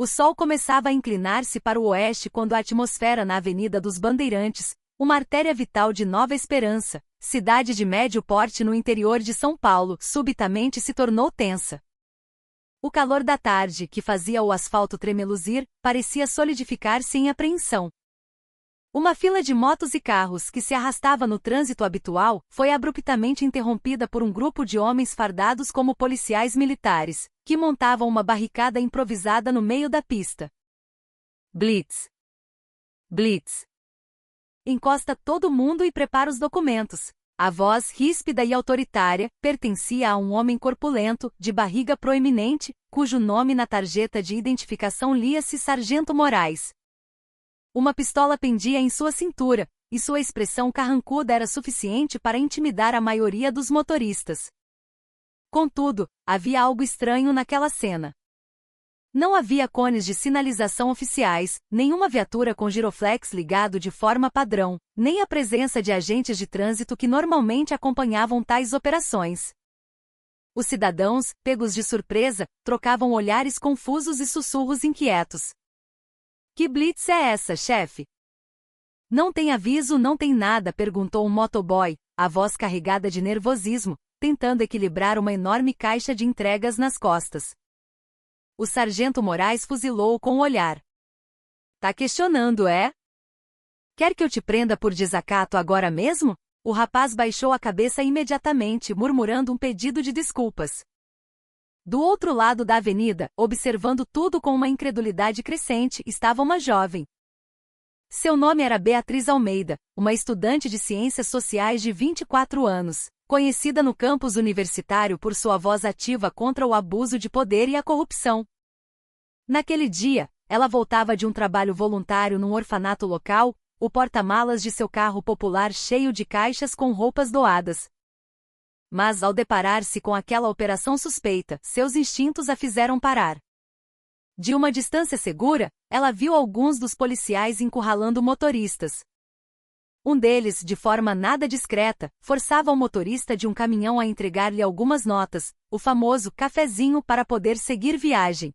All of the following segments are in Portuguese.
O sol começava a inclinar-se para o oeste quando a atmosfera na Avenida dos Bandeirantes, uma artéria vital de Nova Esperança, cidade de médio porte no interior de São Paulo, subitamente se tornou tensa. O calor da tarde, que fazia o asfalto tremeluzir, parecia solidificar-se em apreensão. Uma fila de motos e carros que se arrastava no trânsito habitual foi abruptamente interrompida por um grupo de homens fardados como policiais militares, que montavam uma barricada improvisada no meio da pista. Blitz! Blitz! Encosta todo mundo e prepara os documentos. A voz ríspida e autoritária pertencia a um homem corpulento, de barriga proeminente, cujo nome na tarjeta de identificação lia-se Sargento Moraes. Uma pistola pendia em sua cintura, e sua expressão carrancuda era suficiente para intimidar a maioria dos motoristas. Contudo, havia algo estranho naquela cena. Não havia cones de sinalização oficiais, nenhuma viatura com giroflex ligado de forma padrão, nem a presença de agentes de trânsito que normalmente acompanhavam tais operações. Os cidadãos, pegos de surpresa, trocavam olhares confusos e sussurros inquietos. Que blitz é essa, chefe? Não tem aviso, não tem nada, perguntou um motoboy, a voz carregada de nervosismo, tentando equilibrar uma enorme caixa de entregas nas costas. O sargento Moraes fuzilou com o olhar. Tá questionando, é? Quer que eu te prenda por desacato agora mesmo? O rapaz baixou a cabeça imediatamente, murmurando um pedido de desculpas. Do outro lado da avenida, observando tudo com uma incredulidade crescente, estava uma jovem. Seu nome era Beatriz Almeida, uma estudante de ciências sociais de 24 anos, conhecida no campus universitário por sua voz ativa contra o abuso de poder e a corrupção. Naquele dia, ela voltava de um trabalho voluntário num orfanato local, o porta-malas de seu carro popular cheio de caixas com roupas doadas. Mas ao deparar-se com aquela operação suspeita, seus instintos a fizeram parar. De uma distância segura, ela viu alguns dos policiais encurralando motoristas. Um deles, de forma nada discreta, forçava o motorista de um caminhão a entregar-lhe algumas notas, o famoso cafezinho para poder seguir viagem.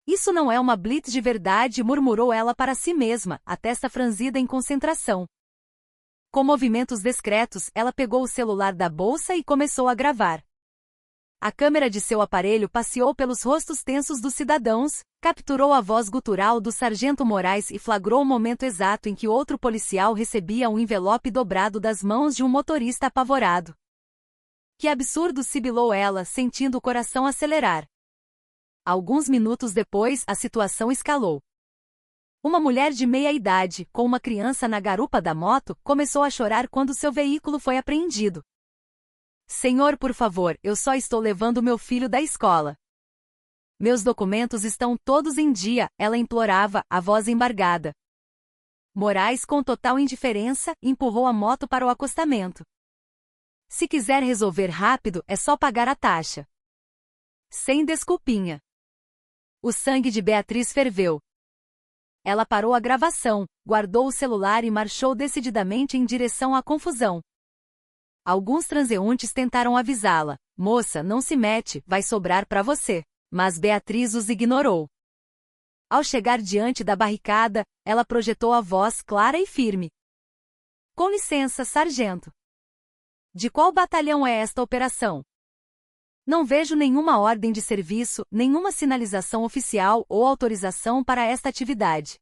Isso não é uma blitz de verdade, murmurou ela para si mesma, a testa franzida em concentração. Com movimentos discretos, ela pegou o celular da bolsa e começou a gravar. A câmera de seu aparelho passeou pelos rostos tensos dos cidadãos, capturou a voz gutural do sargento Moraes e flagrou o momento exato em que outro policial recebia um envelope dobrado das mãos de um motorista apavorado. Que absurdo, sibilou ela, sentindo o coração acelerar. Alguns minutos depois, a situação escalou. Uma mulher de meia-idade, com uma criança na garupa da moto, começou a chorar quando seu veículo foi apreendido. Senhor, por favor, eu só estou levando meu filho da escola. Meus documentos estão todos em dia, ela implorava, a voz embargada. Moraes, com total indiferença, empurrou a moto para o acostamento. Se quiser resolver rápido, é só pagar a taxa. Sem desculpinha. O sangue de Beatriz ferveu. Ela parou a gravação, guardou o celular e marchou decididamente em direção à confusão. Alguns transeuntes tentaram avisá-la. Moça, não se mete, vai sobrar para você. Mas Beatriz os ignorou. Ao chegar diante da barricada, ela projetou a voz clara e firme. Com licença, sargento. De qual batalhão é esta operação? Não vejo nenhuma ordem de serviço, nenhuma sinalização oficial ou autorização para esta atividade.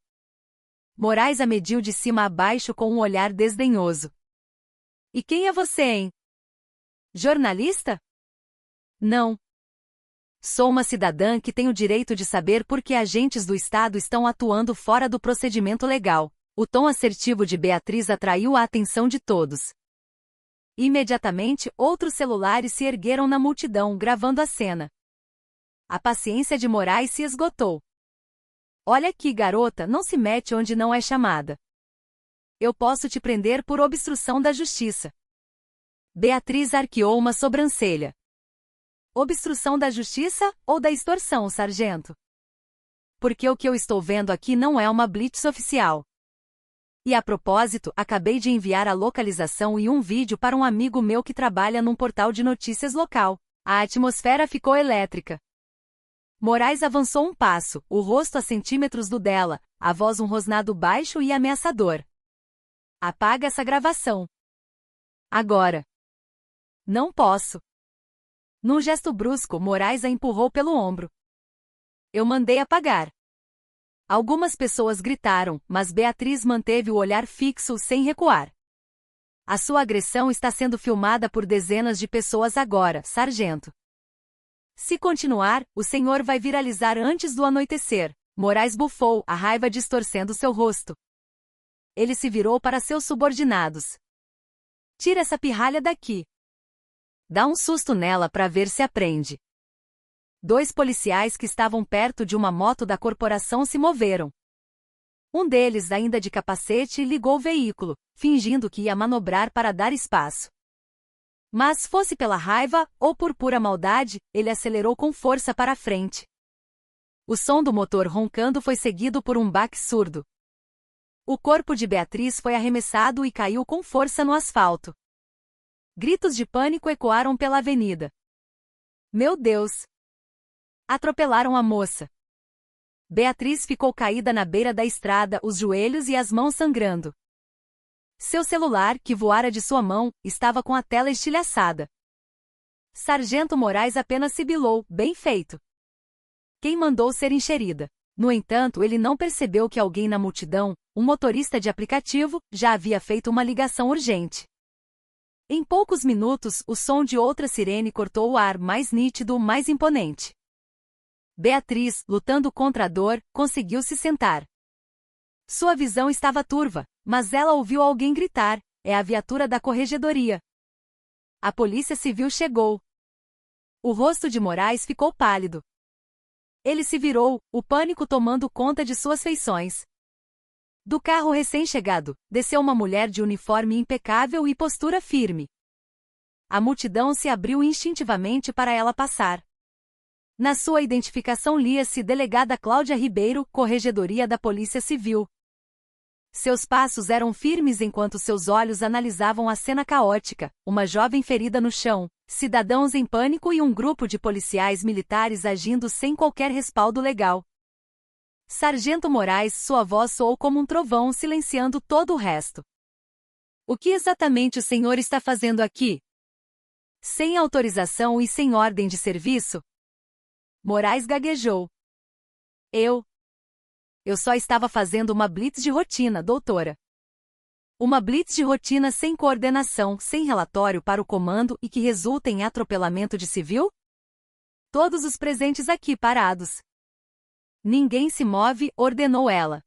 Moraes a mediu de cima a baixo com um olhar desdenhoso. E quem é você, hein? Jornalista? Não. Sou uma cidadã que tem o direito de saber por que agentes do Estado estão atuando fora do procedimento legal. O tom assertivo de Beatriz atraiu a atenção de todos. Imediatamente, outros celulares se ergueram na multidão, gravando a cena. A paciência de Moraes se esgotou. Olha aqui, garota, não se mete onde não é chamada. Eu posso te prender por obstrução da justiça. Beatriz arqueou uma sobrancelha. Obstrução da justiça ou da extorsão, sargento? Porque o que eu estou vendo aqui não é uma blitz oficial. E a propósito, acabei de enviar a localização e um vídeo para um amigo meu que trabalha num portal de notícias local. A atmosfera ficou elétrica. Moraes avançou um passo, o rosto a centímetros do dela, a voz um rosnado baixo e ameaçador. Apaga essa gravação. Agora. Não posso. Num gesto brusco, Moraes a empurrou pelo ombro. Eu mandei apagar. Algumas pessoas gritaram, mas Beatriz manteve o olhar fixo sem recuar. A sua agressão está sendo filmada por dezenas de pessoas agora, sargento. Se continuar, o senhor vai viralizar antes do anoitecer. Moraes bufou, a raiva distorcendo seu rosto. Ele se virou para seus subordinados. Tira essa pirralha daqui. Dá um susto nela para ver se aprende. 2 policiais que estavam perto de uma moto da corporação se moveram. Um deles, ainda de capacete, ligou o veículo, fingindo que ia manobrar para dar espaço. Mas, fosse pela raiva ou por pura maldade, ele acelerou com força para a frente. O som do motor roncando foi seguido por um baque surdo. O corpo de Beatriz foi arremessado e caiu com força no asfalto. Gritos de pânico ecoaram pela avenida. Meu Deus! Atropelaram a moça. Beatriz ficou caída na beira da estrada, os joelhos e as mãos sangrando. Seu celular, que voara de sua mão, estava com a tela estilhaçada. Sargento Moraes apenas sibilou, bem feito. Quem mandou ser enxerida? No entanto, ele não percebeu que alguém na multidão, um motorista de aplicativo, já havia feito uma ligação urgente. Em poucos minutos, o som de outra sirene cortou o ar, mais nítido, mais imponente. Beatriz, lutando contra a dor, conseguiu se sentar. Sua visão estava turva, mas ela ouviu alguém gritar, é a viatura da corregedoria. A polícia civil chegou. O rosto de Moraes ficou pálido. Ele se virou, o pânico tomando conta de suas feições. Do carro recém-chegado, desceu uma mulher de uniforme impecável e postura firme. A multidão se abriu instintivamente para ela passar. Na sua identificação lia-se Delegada Cláudia Ribeiro, Corregedoria da Polícia Civil. Seus passos eram firmes enquanto seus olhos analisavam a cena caótica, uma jovem ferida no chão, cidadãos em pânico e um grupo de policiais militares agindo sem qualquer respaldo legal. Sargento Moraes, sua voz soou como um trovão silenciando todo o resto. O que exatamente o senhor está fazendo aqui? Sem autorização e sem ordem de serviço? Moraes gaguejou. Eu só estava fazendo uma blitz de rotina, doutora. Uma blitz de rotina sem coordenação, sem relatório para o comando e que resulta em atropelamento de civil? Todos os presentes aqui parados. Ninguém se move, ordenou ela.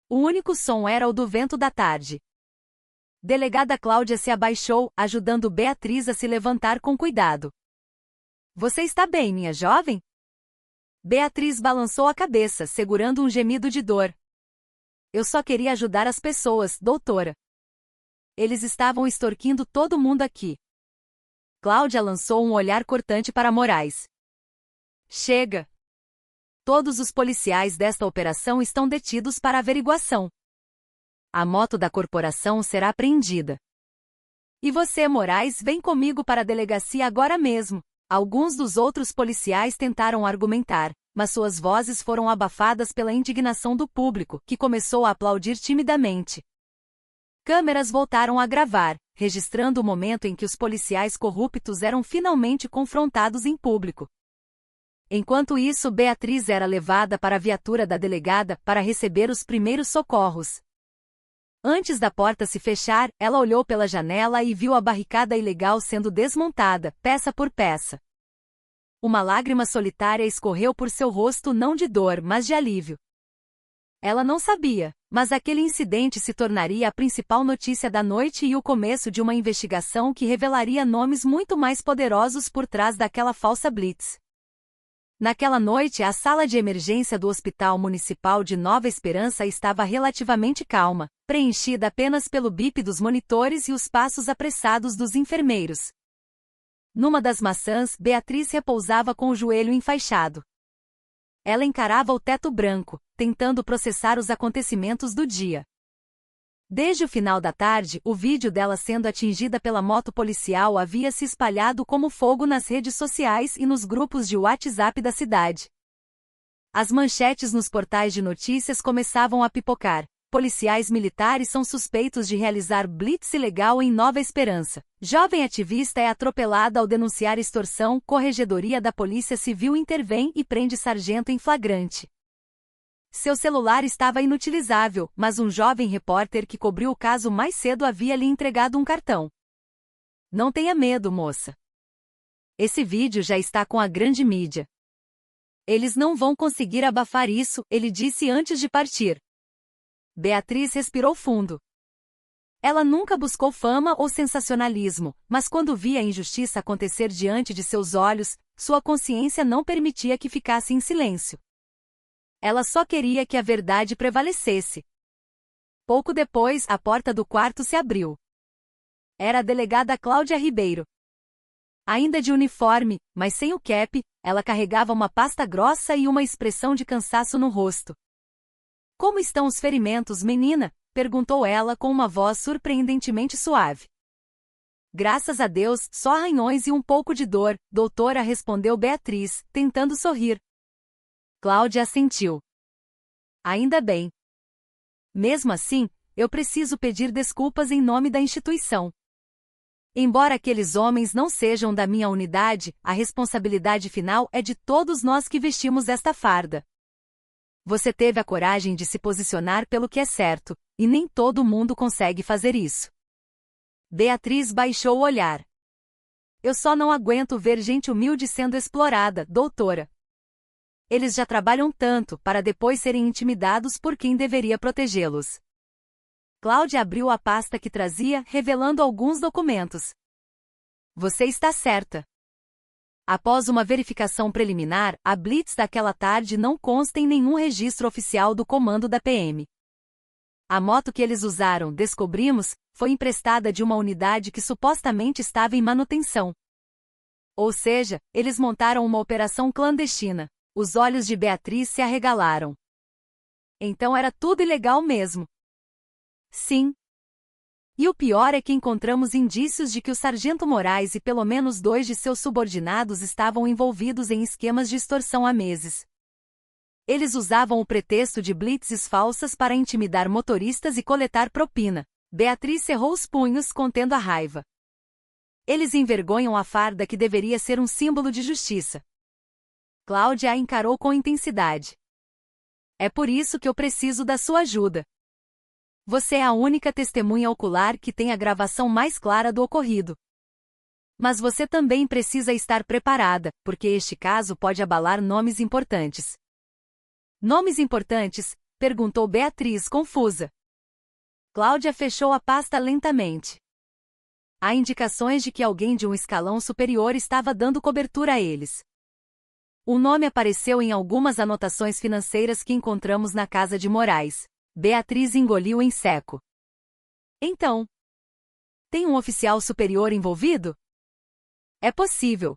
O único som era o do vento da tarde. Delegada Cláudia se abaixou, ajudando Beatriz a se levantar com cuidado. Você está bem, minha jovem? Beatriz balançou a cabeça, segurando um gemido de dor. Eu só queria ajudar as pessoas, doutora. Eles estavam extorquindo todo mundo aqui. Cláudia lançou um olhar cortante para Moraes. Chega! Todos os policiais desta operação estão detidos para averiguação. A moto da corporação será apreendida. E você, Moraes, vem comigo para a delegacia agora mesmo. Alguns dos outros policiais tentaram argumentar, mas suas vozes foram abafadas pela indignação do público, que começou a aplaudir timidamente. Câmeras voltaram a gravar, registrando o momento em que os policiais corruptos eram finalmente confrontados em público. Enquanto isso, Beatriz era levada para a viatura da delegada para receber os primeiros socorros. Antes da porta se fechar, ela olhou pela janela e viu a barricada ilegal sendo desmontada, peça por peça. Uma lágrima solitária escorreu por seu rosto, não de dor, mas de alívio. Ela não sabia, mas aquele incidente se tornaria a principal notícia da noite e o começo de uma investigação que revelaria nomes muito mais poderosos por trás daquela falsa blitz. Naquela noite, a sala de emergência do Hospital Municipal de Nova Esperança estava relativamente calma, preenchida apenas pelo bip dos monitores e os passos apressados dos enfermeiros. Numa das maçãs, Beatriz repousava com o joelho enfaixado. Ela encarava o teto branco, tentando processar os acontecimentos do dia. Desde o final da tarde, o vídeo dela sendo atingida pela moto policial havia se espalhado como fogo nas redes sociais e nos grupos de WhatsApp da cidade. As manchetes nos portais de notícias começavam a pipocar. Policiais militares são suspeitos de realizar blitz ilegal em Nova Esperança. Jovem ativista é atropelada ao denunciar extorsão. Corregedoria da Polícia Civil intervém e prende sargento em flagrante. Seu celular estava inutilizável, mas um jovem repórter que cobriu o caso mais cedo havia lhe entregado um cartão. Não tenha medo, moça. Esse vídeo já está com a grande mídia. Eles não vão conseguir abafar isso, ele disse antes de partir. Beatriz respirou fundo. Ela nunca buscou fama ou sensacionalismo, mas quando via a injustiça acontecer diante de seus olhos, sua consciência não permitia que ficasse em silêncio. Ela só queria que a verdade prevalecesse. Pouco depois, a porta do quarto se abriu. Era a delegada Cláudia Ribeiro. Ainda de uniforme, mas sem o cap, ela carregava uma pasta grossa e uma expressão de cansaço no rosto. Como estão os ferimentos, menina? Perguntou ela com uma voz surpreendentemente suave. Graças a Deus, só arranhões e um pouco de dor, doutora, respondeu Beatriz, tentando sorrir. Cláudia assentiu. Ainda bem. Mesmo assim, eu preciso pedir desculpas em nome da instituição. Embora aqueles homens não sejam da minha unidade, a responsabilidade final é de todos nós que vestimos esta farda. Você teve a coragem de se posicionar pelo que é certo, e nem todo mundo consegue fazer isso. Beatriz baixou o olhar. Eu só não aguento ver gente humilde sendo explorada, doutora. Eles já trabalham tanto para depois serem intimidados por quem deveria protegê-los. Cláudia abriu a pasta que trazia, revelando alguns documentos. Você está certa. Após uma verificação preliminar, a blitz daquela tarde não consta em nenhum registro oficial do comando da PM. A moto que eles usaram, descobrimos, foi emprestada de uma unidade que supostamente estava em manutenção. Ou seja, eles montaram uma operação clandestina. Os olhos de Beatriz se arregalaram. Então era tudo ilegal mesmo. Sim. E o pior é que encontramos indícios de que o sargento Moraes e pelo menos 2 de seus subordinados estavam envolvidos em esquemas de extorsão há meses. Eles usavam o pretexto de blitzes falsas para intimidar motoristas e coletar propina. Beatriz cerrou os punhos, contendo a raiva. Eles envergonham a farda que deveria ser um símbolo de justiça. Cláudia a encarou com intensidade. É por isso que eu preciso da sua ajuda. Você é a única testemunha ocular que tem a gravação mais clara do ocorrido. Mas você também precisa estar preparada, porque este caso pode abalar nomes importantes. Nomes importantes? Perguntou Beatriz, confusa. Cláudia fechou a pasta lentamente. Há indicações de que alguém de um escalão superior estava dando cobertura a eles. O nome apareceu em algumas anotações financeiras que encontramos na casa de Moraes. Beatriz engoliu em seco. Então, tem um oficial superior envolvido? É possível.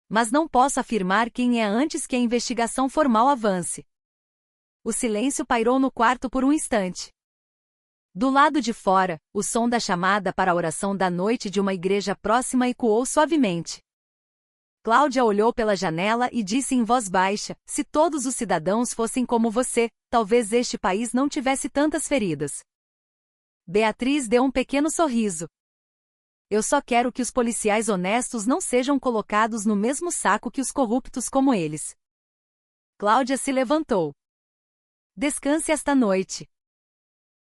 Mas não posso afirmar quem é antes que a investigação formal avance. O silêncio pairou no quarto por um instante. Do lado de fora, o som da chamada para a oração da noite de uma igreja próxima ecoou suavemente. Cláudia olhou pela janela e disse em voz baixa, se todos os cidadãos fossem como você, talvez este país não tivesse tantas feridas. Beatriz deu um pequeno sorriso. Eu só quero que os policiais honestos não sejam colocados no mesmo saco que os corruptos como eles. Cláudia se levantou. Descanse esta noite.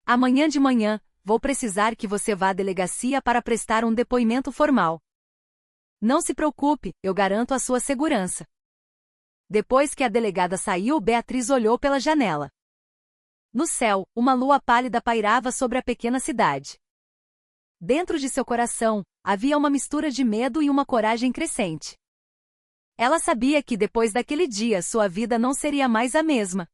Amanhã de manhã, vou precisar que você vá à delegacia para prestar um depoimento formal. Não se preocupe, eu garanto a sua segurança. Depois que a delegada saiu, Beatriz olhou pela janela. No céu, uma lua pálida pairava sobre a pequena cidade. Dentro de seu coração, havia uma mistura de medo e uma coragem crescente. Ela sabia que depois daquele dia sua vida não seria mais a mesma.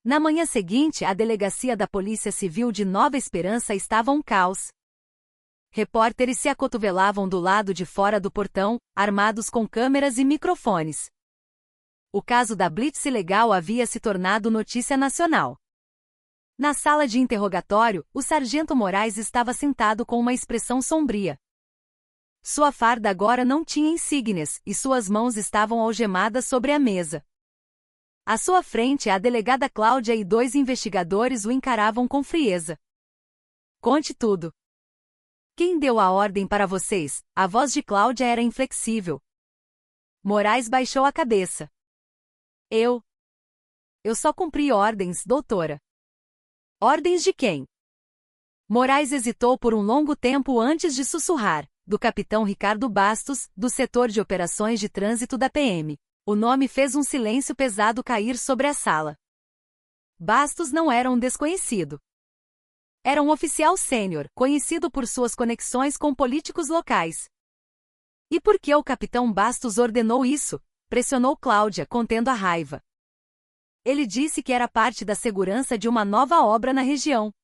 Na manhã seguinte, a delegacia da Polícia Civil de Nova Esperança estava um caos. Repórteres se acotovelavam do lado de fora do portão, armados com câmeras e microfones. O caso da blitz ilegal havia se tornado notícia nacional. Na sala de interrogatório, o sargento Moraes estava sentado com uma expressão sombria. Sua farda agora não tinha insígnias, e suas mãos estavam algemadas sobre a mesa. À sua frente, a delegada Cláudia e 2 investigadores o encaravam com frieza. Conte tudo. Quem deu a ordem para vocês? A voz de Cláudia era inflexível. Moraes baixou a cabeça. Eu só cumpri ordens, doutora. Ordens de quem? Moraes hesitou por um longo tempo antes de sussurrar. Do capitão Ricardo Bastos, do setor de operações de trânsito da PM. O nome fez um silêncio pesado cair sobre a sala. Bastos não era um desconhecido. Era um oficial sênior, conhecido por suas conexões com políticos locais. E por que o capitão Bastos ordenou isso? Pressionou Cláudia, contendo a raiva. Ele disse que era parte da segurança de uma nova obra na região.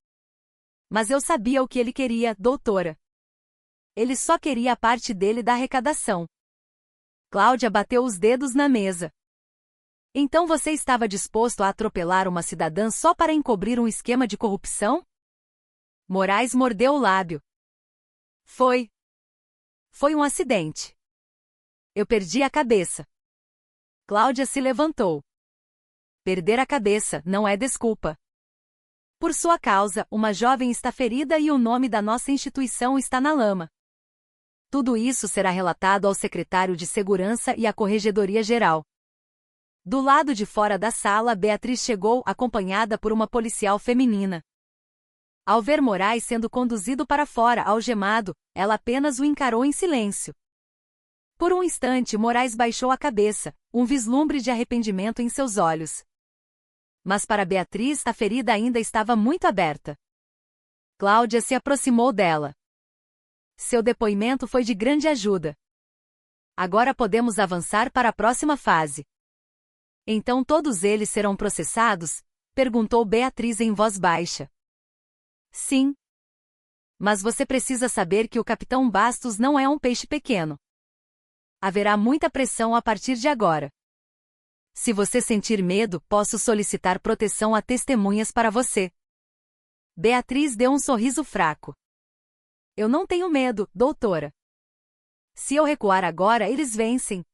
Mas eu sabia o que ele queria, doutora. Ele só queria a parte dele da arrecadação. Cláudia bateu os dedos na mesa. Então você estava disposto a atropelar uma cidadã só para encobrir um esquema de corrupção? Moraes mordeu o lábio. Foi um acidente. Eu perdi a cabeça. Cláudia se levantou. Perder a cabeça não é desculpa. Por sua causa, uma jovem está ferida e o nome da nossa instituição está na lama. Tudo isso será relatado ao secretário de Segurança e à Corregedoria Geral. Do lado de fora da sala, Beatriz chegou, acompanhada por uma policial feminina. Ao ver Moraes sendo conduzido para fora, algemado, ela apenas o encarou em silêncio. Por um instante, Moraes baixou a cabeça, um vislumbre de arrependimento em seus olhos. Mas para Beatriz, a ferida ainda estava muito aberta. Cláudia se aproximou dela. Seu depoimento foi de grande ajuda. Agora podemos avançar para a próxima fase. Então todos eles serão processados? Perguntou Beatriz em voz baixa. Sim. Mas você precisa saber que o capitão Bastos não é um peixe pequeno. Haverá muita pressão a partir de agora. Se você sentir medo, posso solicitar proteção a testemunhas para você. Beatriz deu um sorriso fraco. Eu não tenho medo, doutora. Se eu recuar agora, eles vencem.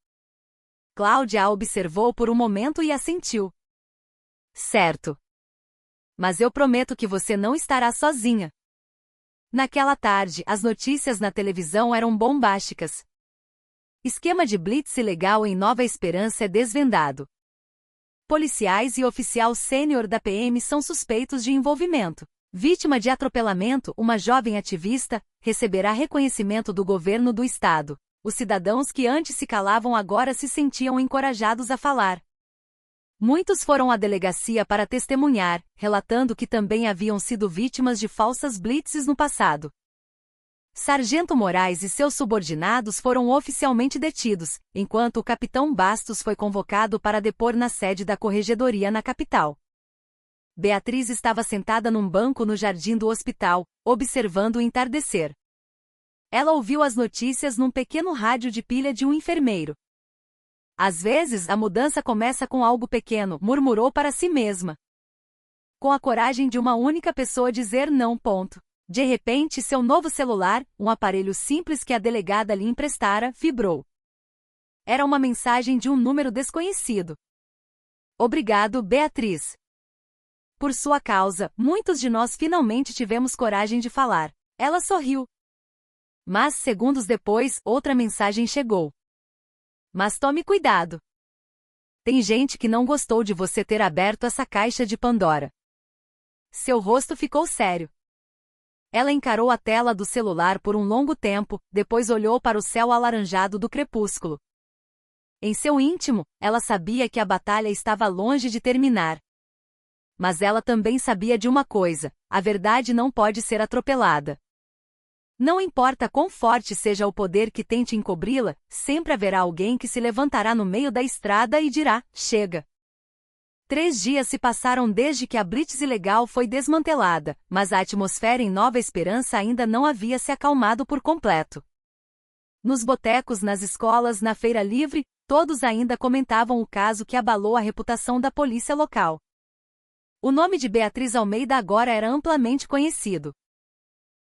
Cláudia a observou por um momento e assentiu. Certo. Mas eu prometo que você não estará sozinha. Naquela tarde, as notícias na televisão eram bombásticas. Esquema de blitz ilegal em Nova Esperança é desvendado. Policiais e oficial sênior da PM são suspeitos de envolvimento. Vítima de atropelamento, uma jovem ativista, receberá reconhecimento do governo do estado. Os cidadãos que antes se calavam agora se sentiam encorajados a falar. Muitos foram à delegacia para testemunhar, relatando que também haviam sido vítimas de falsas blitzes no passado. Sargento Moraes e seus subordinados foram oficialmente detidos, enquanto o capitão Bastos foi convocado para depor na sede da corregedoria na capital. Beatriz estava sentada num banco no jardim do hospital, observando o entardecer. Ela ouviu as notícias num pequeno rádio de pilha de um enfermeiro. Às vezes, a mudança começa com algo pequeno, murmurou para si mesma. Com a coragem de uma única pessoa dizer não. De repente, seu novo celular, um aparelho simples que a delegada lhe emprestara, vibrou. Era uma mensagem de um número desconhecido. Obrigado, Beatriz. Por sua causa, muitos de nós finalmente tivemos coragem de falar. Ela sorriu. Mas, segundos depois, outra mensagem chegou. Mas tome cuidado. Tem gente que não gostou de você ter aberto essa caixa de Pandora. Seu rosto ficou sério. Ela encarou a tela do celular por um longo tempo, depois olhou para o céu alaranjado do crepúsculo. Em seu íntimo, ela sabia que a batalha estava longe de terminar. Mas ela também sabia de uma coisa: a verdade não pode ser atropelada. Não importa quão forte seja o poder que tente encobri-la, sempre haverá alguém que se levantará no meio da estrada e dirá: chega. 3 dias se passaram desde que a blitz ilegal foi desmantelada, mas a atmosfera em Nova Esperança ainda não havia se acalmado por completo. Nos botecos, nas escolas, na feira livre, todos ainda comentavam o caso que abalou a reputação da polícia local. O nome de Beatriz Almeida agora era amplamente conhecido.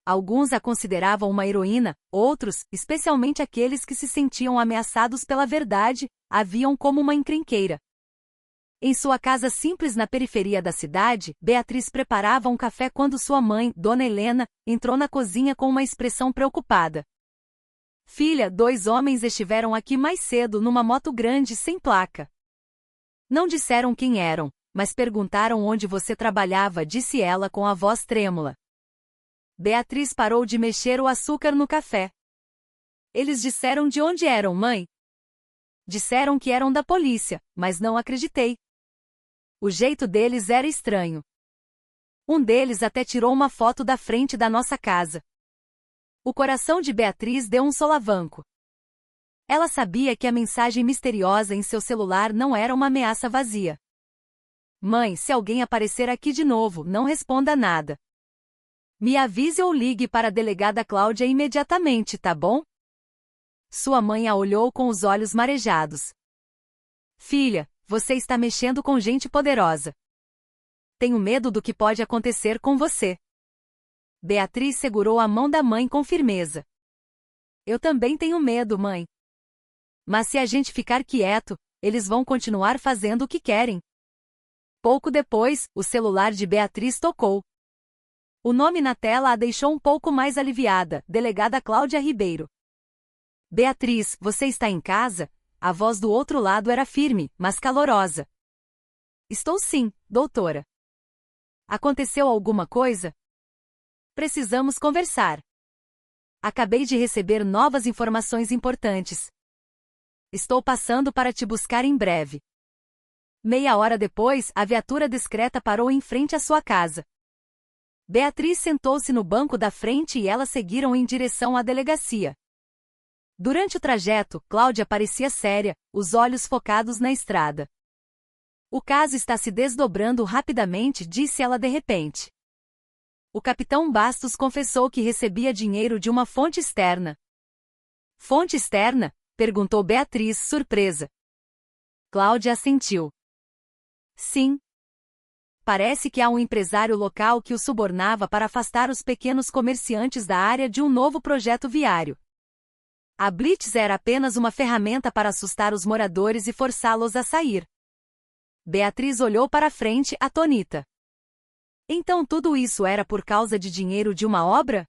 Alguns a consideravam uma heroína, outros, especialmente aqueles que se sentiam ameaçados pela verdade, a viam como uma encrenqueira. Em sua casa simples na periferia da cidade, Beatriz preparava um café quando sua mãe, Dona Helena, entrou na cozinha com uma expressão preocupada. Filha, 2 homens estiveram aqui mais cedo numa moto grande sem placa. Não disseram quem eram, mas perguntaram onde você trabalhava, disse ela com a voz trêmula. Beatriz parou de mexer o açúcar no café. Eles disseram de onde eram, mãe? Disseram que eram da polícia, mas não acreditei. O jeito deles era estranho. Um deles até tirou uma foto da frente da nossa casa. O coração de Beatriz deu um solavanco. Ela sabia que a mensagem misteriosa em seu celular não era uma ameaça vazia. Mãe, se alguém aparecer aqui de novo, não responda nada. Me avise ou ligue para a delegada Cláudia imediatamente, tá bom? Sua mãe a olhou com os olhos marejados. Filha, você está mexendo com gente poderosa. Tenho medo do que pode acontecer com você. Beatriz segurou a mão da mãe com firmeza. Eu também tenho medo, mãe. Mas se a gente ficar quieto, eles vão continuar fazendo o que querem. Pouco depois, o celular de Beatriz tocou. O nome na tela a deixou um pouco mais aliviada, delegada Cláudia Ribeiro. Beatriz, você está em casa? A voz do outro lado era firme, mas calorosa. Estou sim, doutora. Aconteceu alguma coisa? Precisamos conversar. Acabei de receber novas informações importantes. Estou passando para te buscar em breve. Meia hora depois, a viatura discreta parou em frente à sua casa. Beatriz sentou-se no banco da frente e elas seguiram em direção à delegacia. Durante o trajeto, Cláudia parecia séria, os olhos focados na estrada. O caso está se desdobrando rapidamente, disse ela de repente. O capitão Bastos confessou que recebia dinheiro de uma fonte externa. Fonte externa? Perguntou Beatriz, surpresa. Cláudia assentiu. Sim. Parece que há um empresário local que o subornava para afastar os pequenos comerciantes da área de um novo projeto viário. A Blitz era apenas uma ferramenta para assustar os moradores e forçá-los a sair. Beatriz olhou para a frente, atônita. Então tudo isso era por causa de dinheiro de uma obra?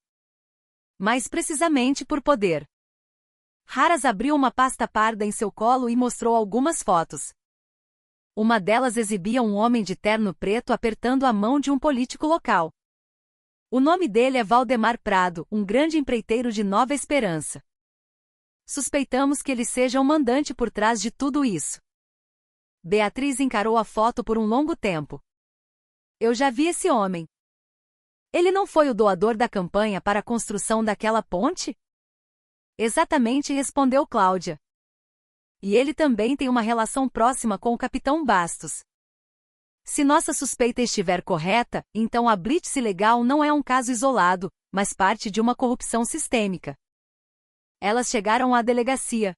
Mais precisamente por poder. Haras abriu uma pasta parda em seu colo e mostrou algumas fotos. Uma delas exibia um homem de terno preto apertando a mão de um político local. O nome dele é Valdemar Prado, um grande empreiteiro de Nova Esperança. Suspeitamos que ele seja o mandante por trás de tudo isso. Beatriz encarou a foto por um longo tempo. Eu já vi esse homem. Ele não foi o doador da campanha para a construção daquela ponte? Exatamente, respondeu Cláudia. E ele também tem uma relação próxima com o capitão Bastos. Se nossa suspeita estiver correta, então a Blitz ilegal não é um caso isolado, mas parte de uma corrupção sistêmica. Elas chegaram à delegacia.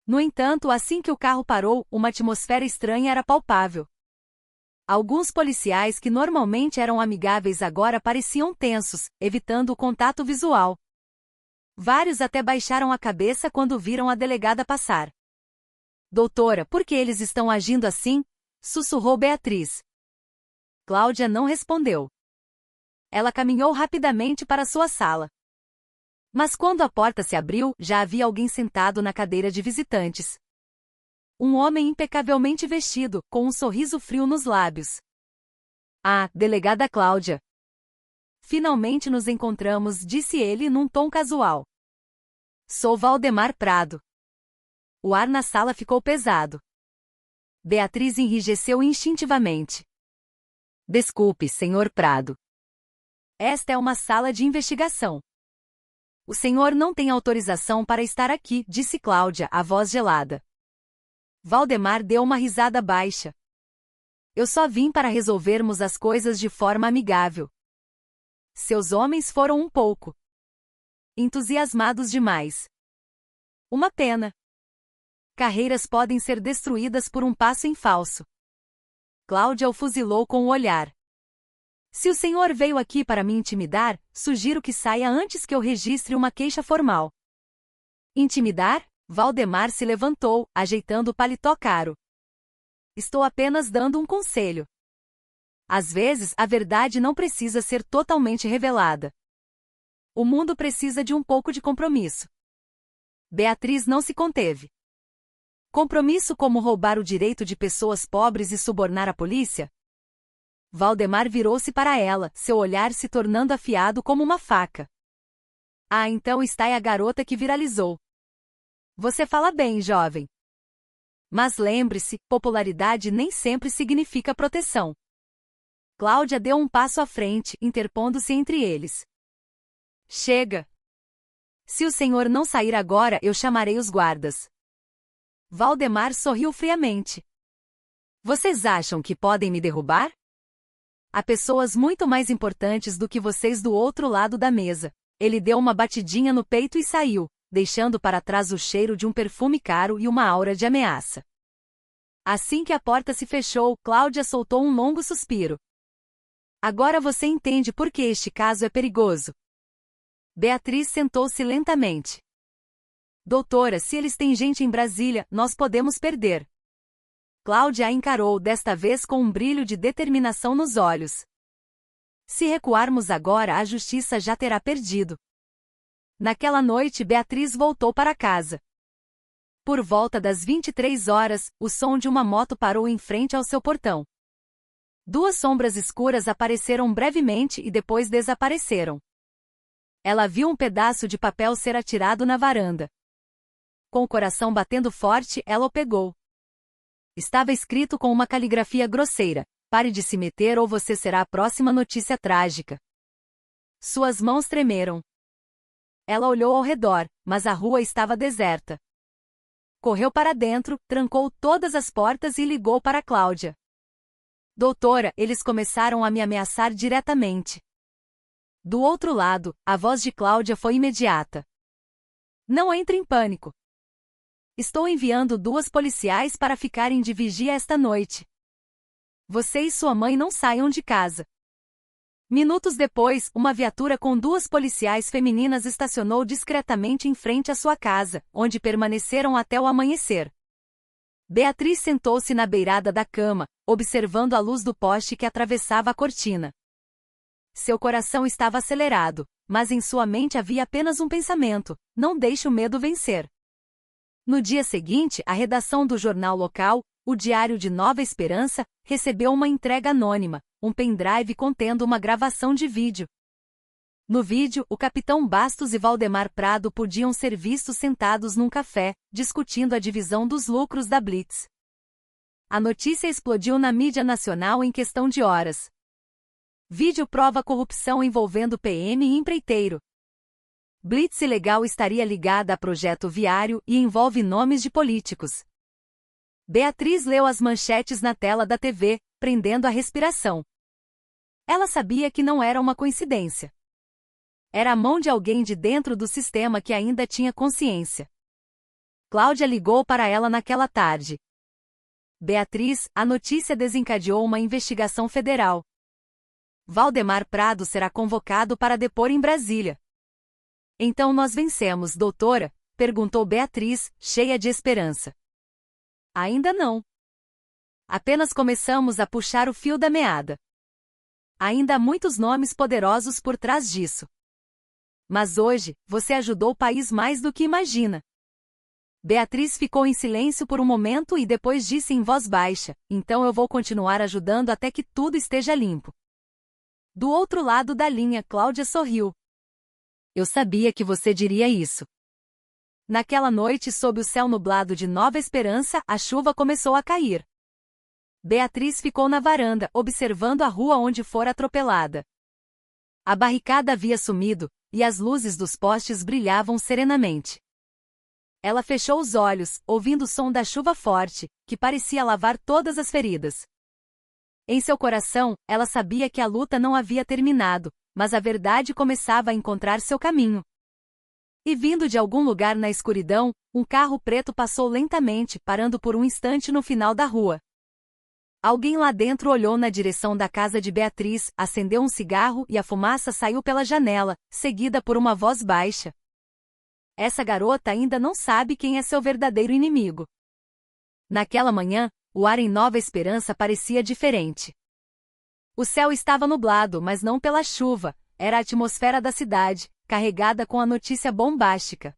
No entanto, assim que o carro parou, uma atmosfera estranha era palpável. Alguns policiais que normalmente eram amigáveis agora pareciam tensos, evitando o contato visual. Vários até baixaram a cabeça quando viram a delegada passar. Doutora, por que eles estão agindo assim? Sussurrou Beatriz. Cláudia não respondeu. Ela caminhou rapidamente para sua sala. Mas quando a porta se abriu, já havia alguém sentado na cadeira de visitantes. Um homem impecavelmente vestido, com um sorriso frio nos lábios. Ah, delegada Cláudia. Finalmente nos encontramos, disse ele num tom casual. Sou Valdemar Prado. O ar na sala ficou pesado. Beatriz enrijeceu instintivamente. Desculpe, senhor Prado. Esta é uma sala de investigação. O senhor não tem autorização para estar aqui, disse Cláudia, a voz gelada. Valdemar deu uma risada baixa. Eu só vim para resolvermos as coisas de forma amigável. Seus homens foram um pouco entusiasmados demais. Uma pena. Carreiras podem ser destruídas por um passo em falso. Cláudia o fuzilou com o olhar. Se o senhor veio aqui para me intimidar, sugiro que saia antes que eu registre uma queixa formal. Intimidar? Valdemar se levantou, ajeitando o paletó caro. Estou apenas dando um conselho. Às vezes, a verdade não precisa ser totalmente revelada. O mundo precisa de um pouco de compromisso. Beatriz não se conteve. Compromisso como roubar o direito de pessoas pobres e subornar a polícia? Valdemar virou-se para ela, seu olhar se tornando afiado como uma faca. Ah, então está aí a garota que viralizou. Você fala bem, jovem. Mas lembre-se, popularidade nem sempre significa proteção. Cláudia deu um passo à frente, interpondo-se entre eles. Chega! Se o senhor não sair agora, eu chamarei os guardas. Valdemar sorriu friamente. Vocês acham que podem me derrubar? Há pessoas muito mais importantes do que vocês do outro lado da mesa. Ele deu uma batidinha no peito e saiu, deixando para trás o cheiro de um perfume caro e uma aura de ameaça. Assim que a porta se fechou, Cláudia soltou um longo suspiro. Agora você entende por que este caso é perigoso. Beatriz sentou-se lentamente. Doutora, se eles têm gente em Brasília, nós podemos perder. Cláudia a encarou desta vez com um brilho de determinação nos olhos. Se recuarmos agora, a justiça já terá perdido. Naquela noite, Beatriz voltou para casa. Por volta das 23 horas, o som de uma moto parou em frente ao seu portão. Duas sombras escuras apareceram brevemente e depois desapareceram. Ela viu um pedaço de papel ser atirado na varanda. Com o coração batendo forte, ela o pegou. Estava escrito com uma caligrafia grosseira: pare de se meter ou você será a próxima notícia trágica. Suas mãos tremeram. Ela olhou ao redor, mas a rua estava deserta. Correu para dentro, trancou todas as portas e ligou para Cláudia. Doutora, eles começaram a me ameaçar diretamente. Do outro lado, a voz de Cláudia foi imediata. Não entre em pânico. Estou enviando 2 policiais para ficarem de vigia esta noite. Você e sua mãe não saiam de casa. Minutos depois, uma viatura com 2 policiais femininas estacionou discretamente em frente à sua casa, onde permaneceram até o amanhecer. Beatriz sentou-se na beirada da cama, observando a luz do poste que atravessava a cortina. Seu coração estava acelerado, mas em sua mente havia apenas um pensamento: não deixe o medo vencer. No dia seguinte, a redação do jornal local, o Diário de Nova Esperança, recebeu uma entrega anônima, um pendrive contendo uma gravação de vídeo. No vídeo, o capitão Bastos e Valdemar Prado podiam ser vistos sentados num café, discutindo a divisão dos lucros da Blitz. A notícia explodiu na mídia nacional em questão de horas. Vídeo prova corrupção envolvendo PM e empreiteiro. Blitz ilegal estaria ligada a projeto viário e envolve nomes de políticos. Beatriz leu as manchetes na tela da TV, prendendo a respiração. Ela sabia que não era uma coincidência. Era a mão de alguém de dentro do sistema que ainda tinha consciência. Cláudia ligou para ela naquela tarde. Beatriz, a notícia desencadeou uma investigação federal. Valdemar Prado será convocado para depor em Brasília. Então nós vencemos, doutora? Perguntou Beatriz, cheia de esperança. Ainda não. Apenas começamos a puxar o fio da meada. Ainda há muitos nomes poderosos por trás disso. Mas hoje, você ajudou o país mais do que imagina. Beatriz ficou em silêncio por um momento e depois disse em voz baixa: então eu vou continuar ajudando até que tudo esteja limpo. Do outro lado da linha, Cláudia sorriu. Eu sabia que você diria isso. Naquela noite, sob o céu nublado de Nova Esperança, a chuva começou a cair. Beatriz ficou na varanda, observando a rua onde fora atropelada. A barricada havia sumido, e as luzes dos postes brilhavam serenamente. Ela fechou os olhos, ouvindo o som da chuva forte, que parecia lavar todas as feridas. Em seu coração, ela sabia que a luta não havia terminado, mas a verdade começava a encontrar seu caminho. E vindo de algum lugar na escuridão, um carro preto passou lentamente, parando por um instante no final da rua. Alguém lá dentro olhou na direção da casa de Beatriz, acendeu um cigarro e a fumaça saiu pela janela, seguida por uma voz baixa. Essa garota ainda não sabe quem é seu verdadeiro inimigo. Naquela manhã, O ar em Nova Esperança parecia diferente. O céu estava nublado, mas não pela chuva, era a atmosfera da cidade, carregada com a notícia bombástica.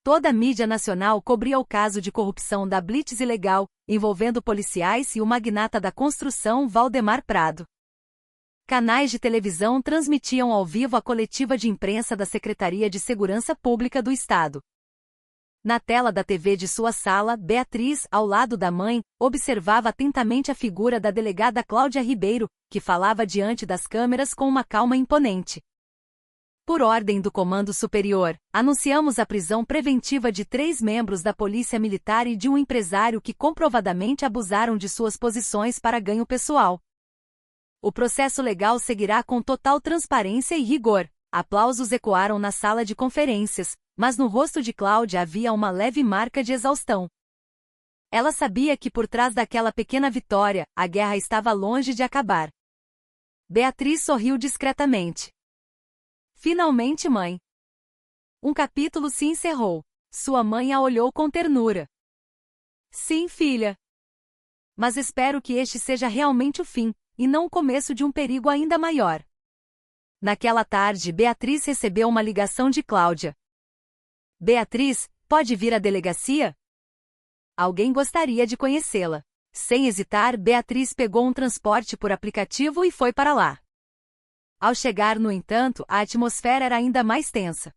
Toda a mídia nacional cobria o caso de corrupção da Blitz ilegal, envolvendo policiais e o magnata da construção Valdemar Prado. Canais de televisão transmitiam ao vivo a coletiva de imprensa da Secretaria de Segurança Pública do Estado. Na tela da TV de sua sala, Beatriz, ao lado da mãe, observava atentamente a figura da delegada Cláudia Ribeiro, que falava diante das câmeras com uma calma imponente. Por ordem do Comando Superior, anunciamos a prisão preventiva de 3 membros da Polícia Militar e de um empresário que comprovadamente abusaram de suas posições para ganho pessoal. O processo legal seguirá com total transparência e rigor. Aplausos ecoaram na sala de conferências, mas no rosto de Cláudia havia uma leve marca de exaustão. Ela sabia que por trás daquela pequena vitória, a guerra estava longe de acabar. Beatriz sorriu discretamente. Finalmente, mãe. Um capítulo se encerrou. Sua mãe a olhou com ternura. Sim, filha. Mas espero que este seja realmente o fim, e não o começo de um perigo ainda maior. Naquela tarde, Beatriz recebeu uma ligação de Cláudia. Beatriz, pode vir à delegacia? Alguém gostaria de conhecê-la. Sem hesitar, Beatriz pegou um transporte por aplicativo e foi para lá. Ao chegar, no entanto, a atmosfera era ainda mais tensa.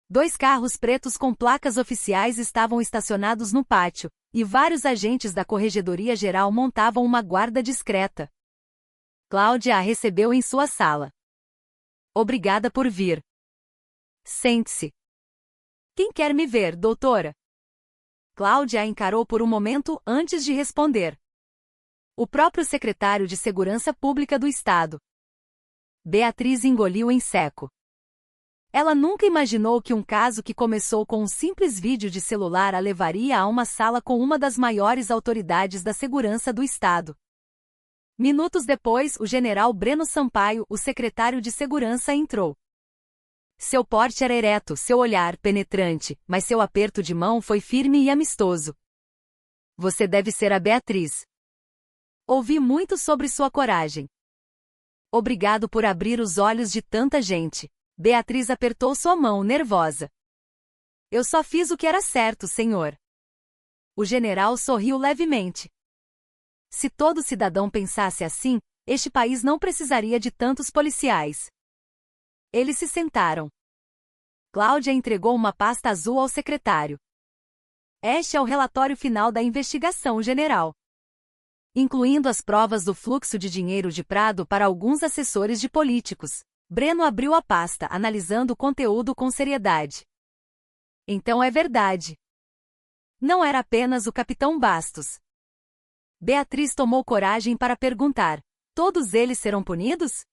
2 carros pretos com placas oficiais estavam estacionados no pátio, e vários agentes da Corregedoria Geral montavam uma guarda discreta. Cláudia a recebeu em sua sala. Obrigada por vir. Sente-se. Quem quer me ver, doutora? Cláudia a encarou por um momento antes de responder. O próprio secretário de Segurança Pública do Estado. Beatriz engoliu em seco. Ela nunca imaginou que um caso que começou com um simples vídeo de celular a levaria a uma sala com uma das maiores autoridades da segurança do Estado. Minutos depois, o general Breno Sampaio, o secretário de Segurança, entrou. Seu porte era ereto, seu olhar penetrante, mas seu aperto de mão foi firme e amistoso. Você deve ser a Beatriz. Ouvi muito sobre sua coragem. Obrigado por abrir os olhos de tanta gente. Beatriz apertou sua mão, nervosa. Eu só fiz o que era certo, senhor. O general sorriu levemente. Se todo cidadão pensasse assim, este país não precisaria de tantos policiais. Eles se sentaram. Cláudia entregou uma pasta azul ao secretário. Este é o relatório final da investigação, general. Incluindo as provas do fluxo de dinheiro de Prado para alguns assessores de políticos. Breno abriu a pasta, analisando o conteúdo com seriedade. Então é verdade. Não era apenas o capitão Bastos. Beatriz tomou coragem para perguntar: todos eles serão punidos?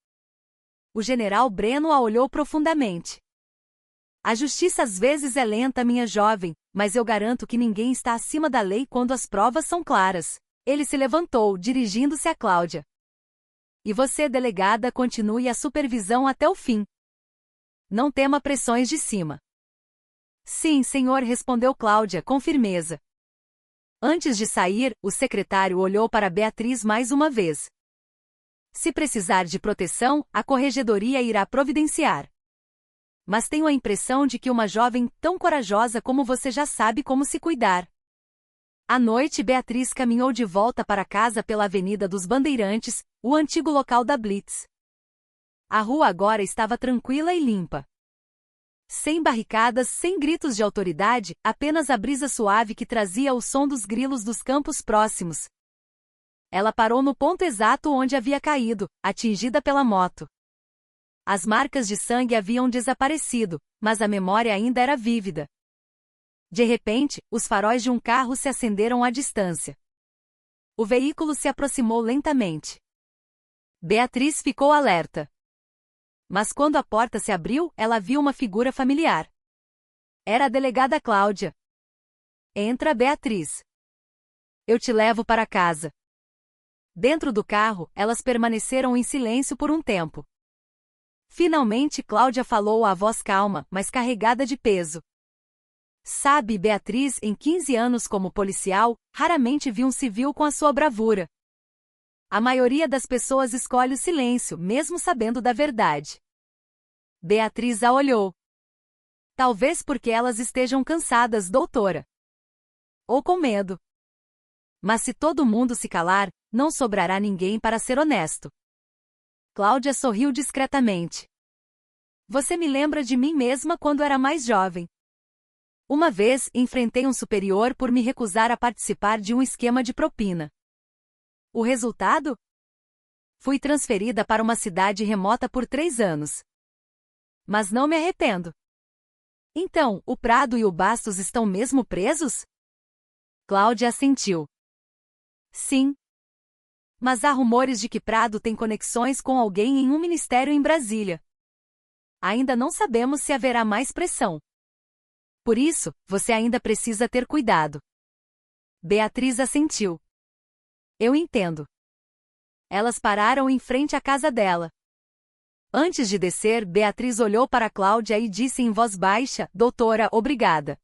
O general Breno a olhou profundamente. A justiça às vezes é lenta, minha jovem, mas eu garanto que ninguém está acima da lei quando as provas são claras. Ele se levantou, dirigindo-se a Cláudia. E você, delegada, continue a supervisão até o fim. Não tema pressões de cima. Sim, senhor, respondeu Cláudia, com firmeza. Antes de sair, o secretário olhou para Beatriz mais uma vez. Se precisar de proteção, a corregedoria irá providenciar. Mas tenho a impressão de que uma jovem tão corajosa como você já sabe como se cuidar. À noite, Beatriz caminhou de volta para casa pela Avenida dos Bandeirantes, o antigo local da Blitz. A rua agora estava tranquila e limpa. Sem barricadas, sem gritos de autoridade, apenas a brisa suave que trazia o som dos grilos dos campos próximos. Ela parou no ponto exato onde havia caído, atingida pela moto. As marcas de sangue haviam desaparecido, mas a memória ainda era vívida. De repente, os faróis de um carro se acenderam à distância. O veículo se aproximou lentamente. Beatriz ficou alerta. Mas quando a porta se abriu, ela viu uma figura familiar. Era a delegada Cláudia. Entra, Beatriz. Eu te levo para casa. Dentro do carro, elas permaneceram em silêncio por um tempo. Finalmente, Cláudia falou a voz calma, mas carregada de peso. Sabe, Beatriz, em 15 anos como policial, raramente vi um civil com a sua bravura. A maioria das pessoas escolhe o silêncio, mesmo sabendo da verdade. Beatriz a olhou. Talvez porque elas estejam cansadas, doutora. Ou com medo. Mas se todo mundo se calar, não sobrará ninguém para ser honesto. Cláudia sorriu discretamente. Você me lembra de mim mesma quando era mais jovem. Uma vez, enfrentei um superior por me recusar a participar de um esquema de propina. O resultado? Fui transferida para uma cidade remota por 3 anos. Mas não me arrependo. Então, o Prado e o Bastos estão mesmo presos? Cláudia assentiu. Sim. Mas há rumores de que Prado tem conexões com alguém em um ministério em Brasília. Ainda não sabemos se haverá mais pressão. Por isso, você ainda precisa ter cuidado. Beatriz assentiu. Eu entendo. Elas pararam em frente à casa dela. Antes de descer, Beatriz olhou para Cláudia e disse em voz baixa, doutora, obrigada.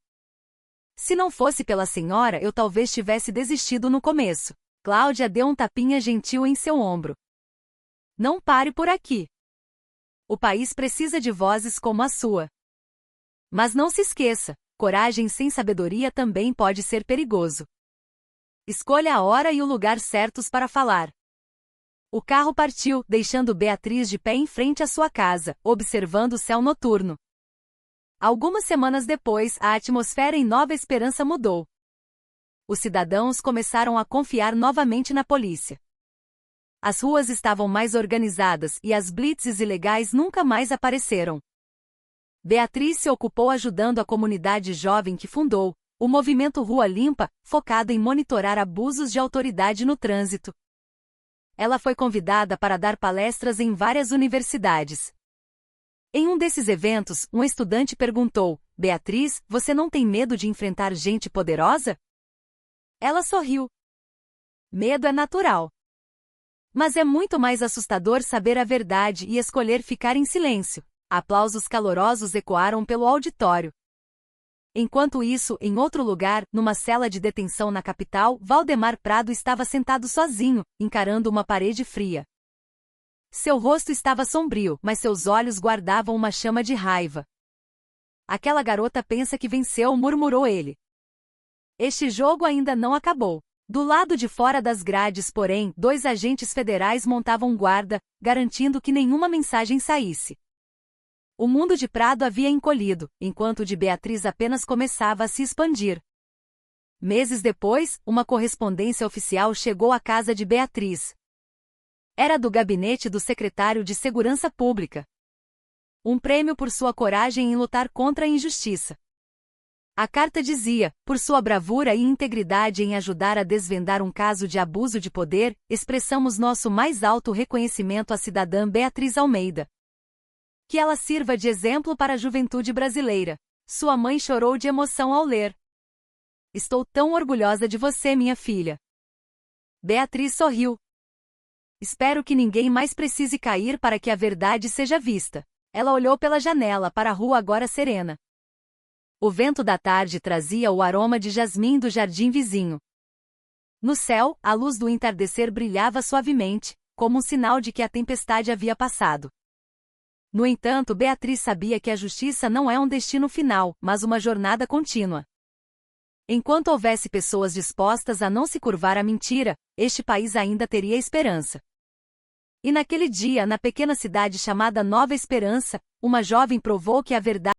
Se não fosse pela senhora, eu talvez tivesse desistido no começo. Cláudia deu um tapinha gentil em seu ombro. Não pare por aqui. O país precisa de vozes como a sua. Mas não se esqueça, coragem sem sabedoria também pode ser perigoso. Escolha a hora e o lugar certos para falar. O carro partiu, deixando Beatriz de pé em frente à sua casa, observando o céu noturno. Algumas semanas depois, a atmosfera em Nova Esperança mudou. Os cidadãos começaram a confiar novamente na polícia. As ruas estavam mais organizadas e as blitzes ilegais nunca mais apareceram. Beatriz se ocupou ajudando a comunidade jovem que fundou, o movimento Rua Limpa, focado em monitorar abusos de autoridade no trânsito. Ela foi convidada para dar palestras em várias universidades. Em um desses eventos, um estudante perguntou, Beatriz, você não tem medo de enfrentar gente poderosa? Ela sorriu. Medo é natural. Mas é muito mais assustador saber a verdade e escolher ficar em silêncio. Aplausos calorosos ecoaram pelo auditório. Enquanto isso, em outro lugar, numa cela de detenção na capital, Valdemar Prado estava sentado sozinho, encarando uma parede fria. Seu rosto estava sombrio, mas seus olhos guardavam uma chama de raiva. Aquela garota pensa que venceu, murmurou ele. Este jogo ainda não acabou. Do lado de fora das grades, porém, 2 agentes federais montavam guarda, garantindo que nenhuma mensagem saísse. O mundo de Prado havia encolhido, enquanto o de Beatriz apenas começava a se expandir. Meses depois, uma correspondência oficial chegou à casa de Beatriz. Era do gabinete do secretário de Segurança Pública. Um prêmio por sua coragem em lutar contra a injustiça. A carta dizia, por sua bravura e integridade em ajudar a desvendar um caso de abuso de poder, expressamos nosso mais alto reconhecimento à cidadã Beatriz Almeida. Que ela sirva de exemplo para a juventude brasileira. Sua mãe chorou de emoção ao ler. Estou tão orgulhosa de você, minha filha. Beatriz sorriu. Espero que ninguém mais precise cair para que a verdade seja vista. Ela olhou pela janela para a rua agora serena. O vento da tarde trazia o aroma de jasmim do jardim vizinho. No céu, a luz do entardecer brilhava suavemente, como um sinal de que a tempestade havia passado. No entanto, Beatriz sabia que a justiça não é um destino final, mas uma jornada contínua. Enquanto houvesse pessoas dispostas a não se curvar à mentira, este país ainda teria esperança. E naquele dia, na pequena cidade chamada Nova Esperança, uma jovem provou que a verdade